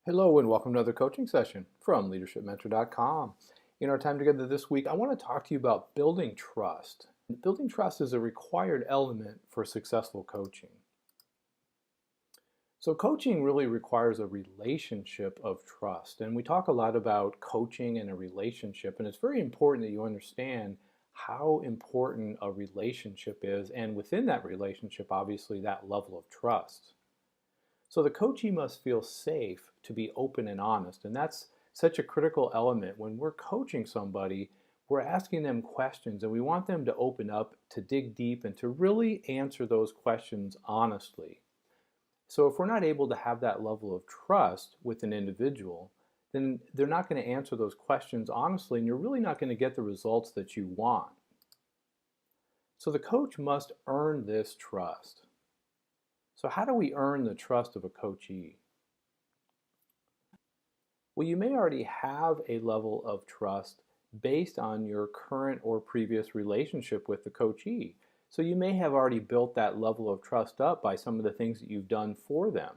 Hello and welcome to another coaching session from leadershipmentor.com. In our time together this week, I want to talk to you about building trust. Building trust is a required element for successful coaching. So coaching really requires a relationship of trust. And we talk a lot about coaching and a relationship, and it's very important that you understand how important a relationship is, and within that relationship, obviously, that level of trust. So the coachee must feel safe to be open and honest. And that's such a critical element. When we're coaching somebody, we're asking them questions and we want them to open up, to dig deep, and to really answer those questions honestly. So if we're not able to have that level of trust with an individual, then they're not going to answer those questions honestly, and you're really not going to get the results that you want. So the coach must earn this trust. So how do we earn the trust of a coachee? Well, you may already have a level of trust based on your current or previous relationship with the coachee. So you may have already built that level of trust up by some of the things that you've done for them.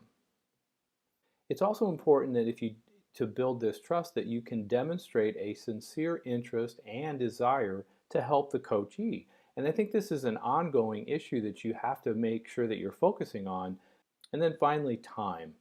It's also important that to build this trust, that you can demonstrate a sincere interest and desire to help the coachee. And I think this is an ongoing issue that you have to make sure that you're focusing on. And then finally, time.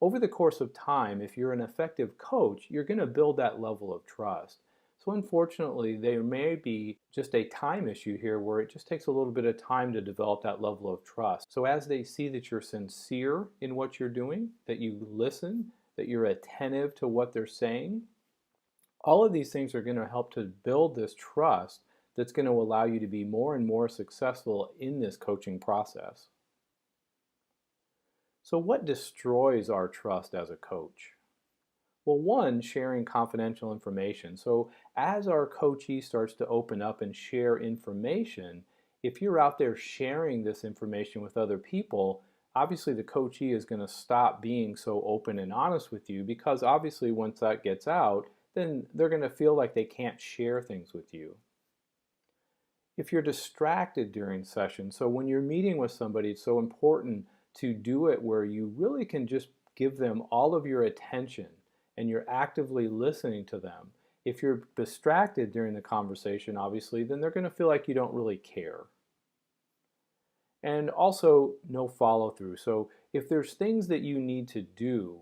Over the course of time, if you're an effective coach, you're going to build that level of trust. So unfortunately, there may be just a time issue here where it just takes a little bit of time to develop that level of trust. So as they see that you're sincere in what you're doing, that you listen, that you're attentive to what they're saying, all of these things are going to help to build this trust that's going to allow you to be more and more successful in this coaching process. So what destroys our trust as a coach? Well, one, sharing confidential information. So as our coachee starts to open up and share information, if you're out there sharing this information with other people, obviously the coachee is going to stop being so open and honest with you, because obviously once that gets out, then they're going to feel like they can't share things with you. If you're distracted during sessions, so when you're meeting with somebody, it's so important to do it where you really can just give them all of your attention and you're actively listening to them. If you're distracted during the conversation, obviously, then they're going to feel like you don't really care. And also, no follow through. So if there's things that you need to do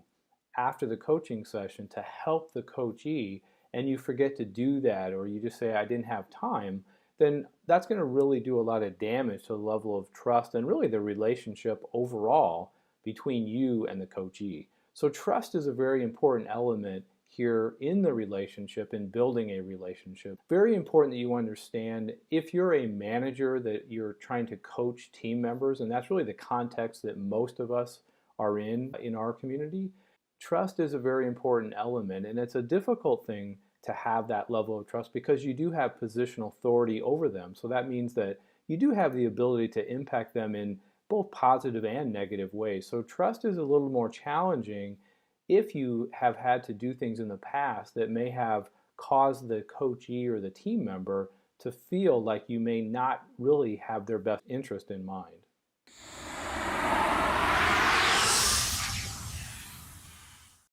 after the coaching session to help the coachee and you forget to do that, or you just say, I didn't have time, then that's going to really do a lot of damage to the level of trust and really the relationship overall between you and the coachee. So trust is a very important element here in the relationship, in building a relationship. Very important that you understand, if you're a manager, that you're trying to coach team members, and that's really the context that most of us are in our community. Trust is a very important element, and it's a difficult thing to have that level of trust because you do have positional authority over them. So that means that you do have the ability to impact them in both positive and negative ways. So trust is a little more challenging if you have had to do things in the past that may have caused the coachee or the team member to feel like you may not really have their best interest in mind.